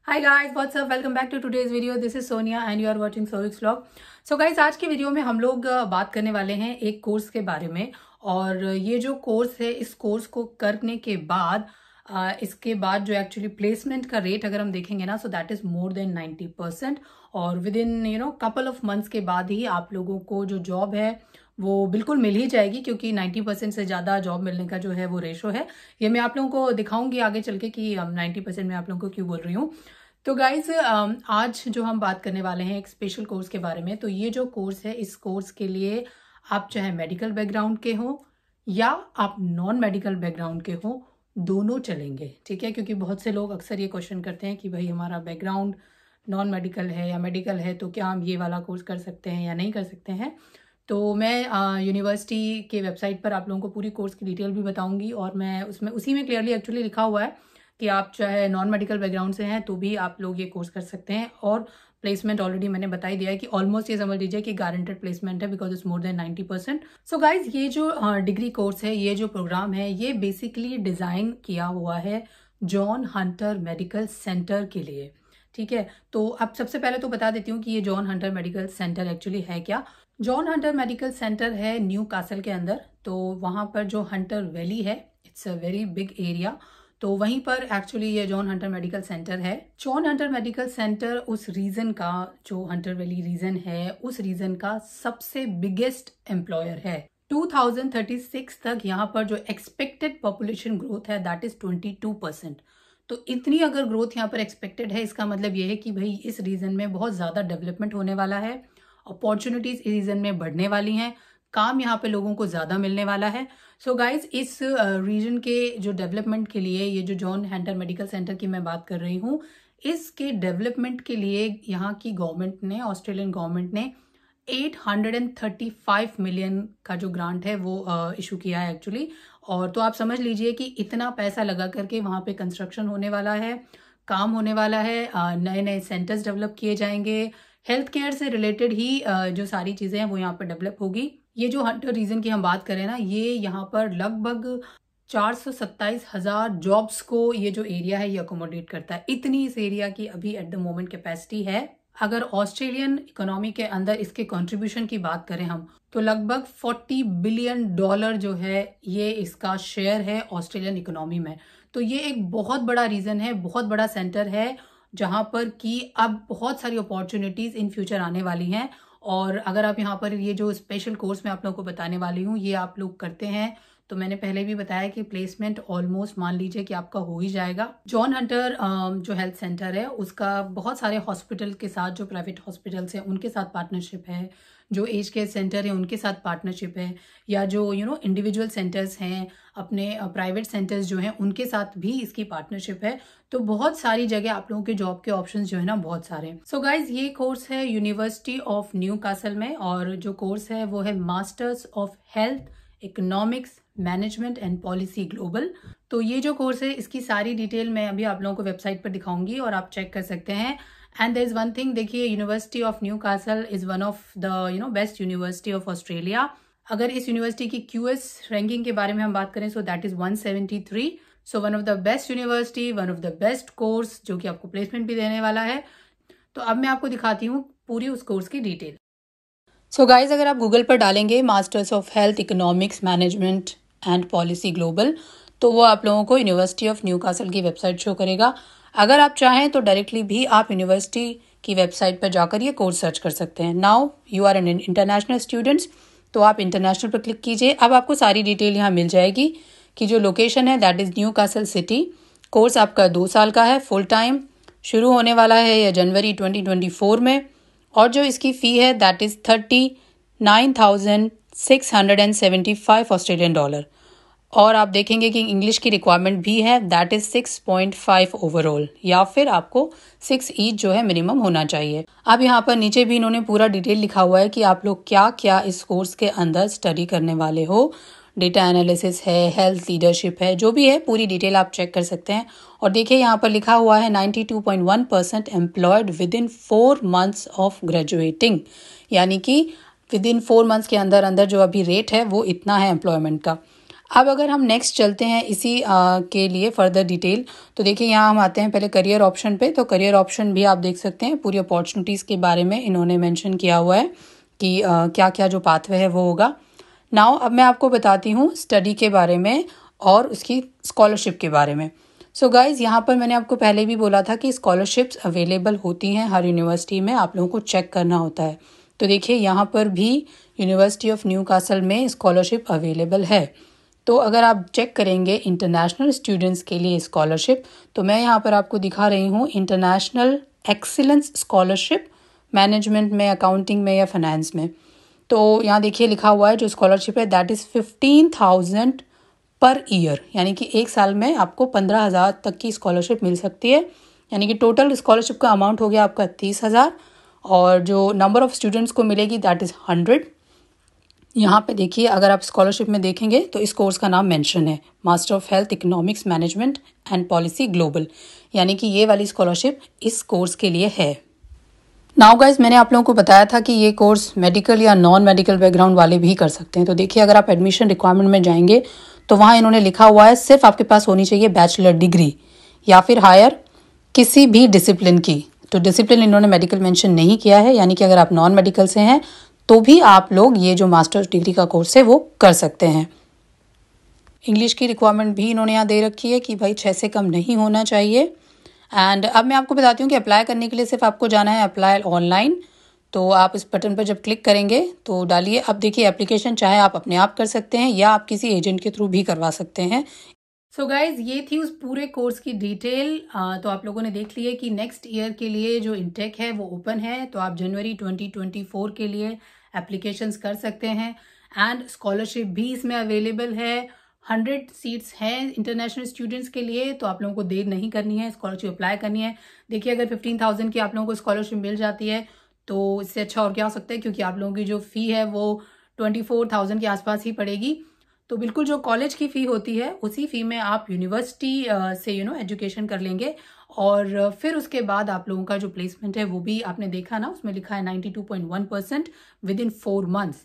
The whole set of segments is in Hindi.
Hi guys, what's up, welcome back to today's video. This is Sonia and you are watching Soviks vlog. So guys, आज की वीडियो में हम लोग बात करने वाले हैं एक कोर्स के बारे में। और ये जो कोर्स है, इस कोर्स को करने के बाद इसके बाद जो एक्चुअली प्लेसमेंट का रेट अगर हम देखेंगे ना, so that is more than 90%। और with in couple of months के बाद ही आप लोगों को जो जॉब है वो बिल्कुल मिल ही जाएगी, क्योंकि 90% से ज़्यादा जॉब मिलने का जो है वो रेशो है। ये मैं आप लोगों को दिखाऊंगी आगे चल के कि 90% में आप लोगों को क्यों बोल रही हूँ। तो गाइज, आज जो हम बात करने वाले हैं एक स्पेशल कोर्स के बारे में। तो ये जो कोर्स है, इस कोर्स के लिए आप चाहे मेडिकल बैकग्राउंड के हो या आप नॉन मेडिकल बैकग्राउंड के हो, दोनों चलेंगे, ठीक है। क्योंकि बहुत से लोग अक्सर ये क्वेश्चन करते हैं कि भाई हमारा बैकग्राउंड नॉन मेडिकल है या मेडिकल है, तो क्या हम ये वाला कोर्स कर सकते हैं या नहीं कर सकते हैं। तो मैं यूनिवर्सिटी के वेबसाइट पर आप लोगों को पूरी कोर्स की डिटेल भी बताऊंगी। और मैं उसी में क्लियरली एक्चुअली लिखा हुआ है कि आप चाहे नॉन मेडिकल बैकग्राउंड से हैं तो भी आप लोग ये कोर्स कर सकते हैं। और प्लेसमेंट ऑलरेडी मैंने बता ही दिया है कि ऑलमोस्ट ये समझ लीजिए कि गारंटेड प्लेसमेंट है, because it's more than 90%। So guys, ये जो डिग्री कोर्स है, ये जो प्रोग्राम है, ये बेसिकली डिज़ाइन किया हुआ है जॉन हंटर मेडिकल सेंटर के लिए, ठीक है। तो अब सबसे पहले तो बता देती हूँ कि ये John Hunter medical centre actually है क्या। जॉन हंटर मेडिकल सेंटर है न्यू कासल के अंदर। तो वहाँ पर जो हंटर वैली है, it's a very big area, तो वहीं पर एक्चुअली ये जॉन हंटर मेडिकल सेंटर है। जॉन हंटर मेडिकल सेंटर उस रीजन का, जो हंटर वैली रीजन है, उस रीजन का सबसे बिगेस्ट एम्प्लॉयर है। 2036 तक यहाँ पर जो एक्सपेक्टेड पॉपुलेशन ग्रोथ है दैट इज 22%। तो इतनी अगर ग्रोथ यहाँ पर एक्सपेक्टेड है, इसका मतलब ये है कि भाई इस रीजन में बहुत ज्यादा डेवलपमेंट होने वाला है, अपॉर्चुनिटीज इस रीजन में बढ़ने वाली हैं, काम यहाँ पे लोगों को ज्यादा मिलने वाला है। सो गाइज, इस रीजन के जो डेवलपमेंट के लिए, ये जो जॉन हंटर मेडिकल सेंटर की मैं बात कर रही हूँ, इसके डेवलपमेंट के लिए यहाँ की गवर्नमेंट ने, ऑस्ट्रेलियन गवर्नमेंट ने 835 मिलियन का जो ग्रांट है वो इशू किया है एक्चुअली। और तो आप समझ लीजिए कि इतना पैसा लगा करके वहाँ पे कंस्ट्रक्शन होने वाला है, काम होने वाला है, नए नए सेंटर्स डेवलप किए जाएंगे, हेल्थ केयर से रिलेटेड ही जो सारी चीजें हैं वो यहाँ पर डेवलप होगी। ये जो हंटर रीजन की हम बात करें ना, ये यहाँ पर लगभग 427,000 जॉब्स को ये जो एरिया है ये अकोमोडेट करता है। इतनी इस एरिया की अभी एट द मोमेंट कैपेसिटी है। अगर ऑस्ट्रेलियन इकोनॉमी के अंदर इसके कंट्रीब्यूशन की बात करें हम, तो लगभग $40 बिलियन जो है ये इसका शेयर है ऑस्ट्रेलियन इकोनॉमी में। तो ये एक बहुत बड़ा रीजन है, बहुत बड़ा सेंटर है, जहां पर कि अब बहुत सारी अपॉर्चुनिटीज इन फ्यूचर आने वाली हैं। और अगर आप यहाँ पर ये जो स्पेशल कोर्स मैं आप लोगों को बताने वाली हूँ, ये आप लोग करते हैं, तो मैंने पहले भी बताया कि प्लेसमेंट ऑलमोस्ट मान लीजिए कि आपका हो ही जाएगा। जॉन हंटर जो हेल्थ सेंटर है, उसका बहुत सारे हॉस्पिटल के साथ, जो प्राइवेट हॉस्पिटल्स हैं उनके साथ पार्टनरशिप है, जो एज केयर सेंटर है उनके साथ पार्टनरशिप है, या जो इंडिविजुअल सेंटर्स हैं, अपने प्राइवेट सेंटर्स जो हैं उनके साथ भी इसकी पार्टनरशिप है। तो बहुत सारी जगह आप लोगों के जॉब के ऑप्शंस जो है ना, बहुत सारे। सो गाइज, ये कोर्स है यूनिवर्सिटी ऑफ न्यू कासल में, और जो कोर्स है वो है masters of health economics management and policy global. तो ये जो कोर्स है, इसकी सारी डिटेल मैं अभी आप लोगों को वेबसाइट पर दिखाऊंगी और आप चेक कर सकते हैं। And there is one thing, देखिए, university of Newcastle is one of the best university of Australia. अगर इस यूनिवर्सिटी की QS रैंकिंग के बारे में हम बात करें, so that is 173। So one of the best university, one of the best course, जो कि आपको प्लेसमेंट भी देने वाला है। तो अब मैं आपको दिखाती हूँ पूरी उस कोर्स की डिटेल। सो गाइज, अगर आप गूगल पर डालेंगे masters of health economics management and policy global, तो वो आप लोगों को यूनिवर्सिटी ऑफ न्यू कासल की वेबसाइट शो करेगा। अगर आप चाहें तो डायरेक्टली भी आप यूनिवर्सिटी की वेबसाइट पर जाकर ये कोर्स सर्च कर सकते हैं। Now you are an international students, तो आप इंटरनेशनल पर क्लिक कीजिए। अब आपको सारी डिटेल यहाँ मिल जाएगी कि जो लोकेशन है that is new castle city. Course आपका 2 साल का है, फुल टाइम, शुरू होने वाला है या जनवरी 2024 में। और जो इसकी फ़ी है दैट इज़ $39,675 ऑस्ट्रेलियन डॉलर। और आप देखेंगे कि इंग्लिश की रिक्वायरमेंट भी है, दैट इज़ 6.5 ओवरऑल, या फिर आपको 6 ईच जो है मिनिमम होना चाहिए। अब यहाँ पर नीचे भी इन्होंने पूरा डिटेल लिखा हुआ है कि आप लोग क्या क्या इस कोर्स के अंदर स्टडी करने वाले हो। डेटा एनालिसिस है, हेल्थ लीडरशिप है, जो भी है पूरी डिटेल आप चेक कर सकते हैं। और देखिए यहाँ पर लिखा हुआ है 92.1% employed with in 4 months of graduating, यानी कि विद इन 4 months के अंदर अंदर जो अभी रेट है वो इतना है एम्प्लॉयमेंट का। अब अगर हम नेक्स्ट चलते हैं इसी के लिए फर्दर डिटेल, तो देखिए यहाँ हम आते हैं पहले करियर ऑप्शन पे। तो करियर ऑप्शन भी आप देख सकते हैं, पूरी अपॉर्चुनिटीज़ के बारे में इन्होंने मेंशन किया हुआ है कि क्या क्या जो पाथवे है वो होगा। नाउ अब मैं आपको बताती हूँ स्टडी के बारे में और उसकी स्कॉलरशिप के बारे में। सो गाइज, यहाँ पर मैंने आपको पहले भी बोला था कि स्कॉलरशिप्स अवेलेबल होती हैं हर यूनिवर्सिटी में, आप लोगों को चेक करना होता है। तो देखिए यहाँ पर भी यूनिवर्सिटी ऑफ न्यूकासल में स्कॉलरशिप अवेलेबल है। तो अगर आप चेक करेंगे इंटरनेशनल स्टूडेंट्स के लिए स्कॉलरशिप, तो मैं यहाँ पर आपको दिखा रही हूँ इंटरनेशनल एक्सीलेंस स्कॉलरशिप, मैनेजमेंट में, अकाउंटिंग में या फाइनेंस में। तो यहाँ देखिए लिखा हुआ है जो स्कॉलरशिप है दैट इज़ 15,000 पर ईयर, यानी कि एक साल में आपको 15,000 तक की स्कॉलरशिप मिल सकती है। यानी कि टोटल स्कॉलरशिप का अमाउंट हो गया आपका 30,000, और जो नंबर ऑफ स्टूडेंट्स को मिलेगी दैट इज़ 100। यहाँ पे देखिए अगर आप स्कॉलरशिप में देखेंगे तो इस कोर्स का नाम मेंशन है, master of health economics management and policy global, यानी कि ये वाली स्कॉलरशिप इस कोर्स के लिए है। नाउ गाइज, मैंने आप लोगों को बताया था कि ये कोर्स मेडिकल या नॉन मेडिकल बैकग्राउंड वाले भी कर सकते हैं। तो देखिए अगर आप एडमिशन रिक्वायरमेंट में जाएंगे तो वहाँ इन्होंने लिखा हुआ है सिर्फ आपके पास होनी चाहिए बैचलर डिग्री या फिर हायर किसी भी डिसिप्लिन की। तो डिसिप्लिन इन्होंने मेडिकल मेंशन नहीं किया है, यानी कि अगर आप नॉन मेडिकल से हैं तो भी आप लोग ये जो मास्टर्स डिग्री का कोर्स है वो कर सकते हैं। इंग्लिश की रिक्वायरमेंट भी इन्होंने यहाँ दे रखी है कि भाई 6 से कम नहीं होना चाहिए। एंड अब मैं आपको बताती हूँ कि अप्लाई करने के लिए सिर्फ आपको जाना है अप्लाई ऑनलाइन। तो आप इस बटन पर जब क्लिक करेंगे तो डालिए। अब देखिए एप्लीकेशन चाहे आप अपने आप कर सकते हैं या आप किसी एजेंट के थ्रू भी करवा सकते हैं। सो गाइज, ये थी उस पूरे कोर्स की डिटेल। तो आप लोगों ने देख लिया कि नेक्स्ट ईयर के लिए जो इंटेक है वो ओपन है, तो आप जनवरी 2024 के लिए एप्लीकेशंस कर सकते हैं। एंड स्कॉलरशिप भी इसमें अवेलेबल है, 100 सीट्स हैं इंटरनेशनल स्टूडेंट्स के लिए। तो आप लोगों को देर नहीं करनी है, स्कॉलरशिप अप्लाई करनी है। देखिए अगर 15,000 की आप लोगों को स्कॉलरशिप मिल जाती है तो इससे अच्छा और क्या हो सकता है, क्योंकि आप लोगों की जो फ़ी है वो 24,000 के आसपास ही पड़ेगी। तो बिल्कुल जो कॉलेज की फ़ी होती है उसी फ़ी में आप यूनिवर्सिटी से एजुकेशन कर लेंगे। और फिर उसके बाद आप लोगों का जो प्लेसमेंट है वो भी आपने देखा ना, उसमें लिखा है 92.1% विद इन 4 मंथ्स।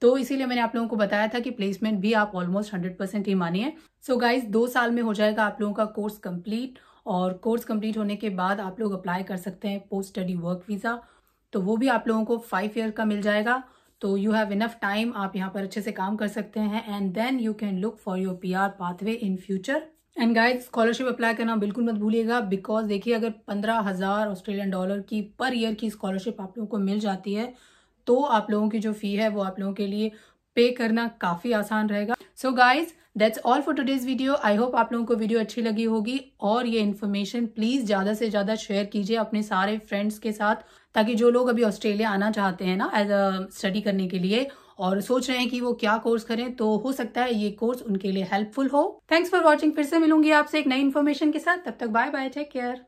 तो इसीलिए मैंने आप लोगों को बताया था कि प्लेसमेंट भी आप ऑलमोस्ट 100% ही मानिए। सो गाइज, 2 साल में हो जाएगा आप लोगों का कोर्स कंप्लीट, और कोर्स कंप्लीट होने के बाद आप लोग अप्लाई कर सकते हैं पोस्ट स्टडी वर्क वीज़ा। तो वो भी आप लोगों को 5 ईयर का मिल जाएगा। तो यू हैव इनफ टाइम, आप यहाँ पर अच्छे से काम कर सकते हैं। And then you can look for your PR pathway in future. And guys, scholarship apply करना बिल्कुल मत भूलिएगा, बिकॉज देखिए अगर 15,000 ऑस्ट्रेलियन डॉलर की पर ईयर की स्कॉलरशिप आप लोगों को मिल जाती है तो आप लोगों की जो फ़ी है वो आप लोगों के लिए पे करना काफ़ी आसान रहेगा। So guys, that's all for today's video. I hope आप लोगों को वीडियो अच्छी लगी होगी, और ये इन्फॉर्मेशन प्लीज़ ज़्यादा से ज़्यादा शेयर कीजिए अपने सारे फ्रेंड्स के साथ, ताकि जो लोग अभी ऑस्ट्रेलिया आना चाहते हैं ना एज अ स्टडी करने के लिए और सोच रहे हैं कि वो क्या कोर्स करें, तो हो सकता है ये कोर्स उनके लिए हेल्पफुल हो। Thanks for watching. फिर से मिलूंगी आपसे एक नई इन्फॉर्मेशन के साथ, तब तक बाय बाय, टेक केयर।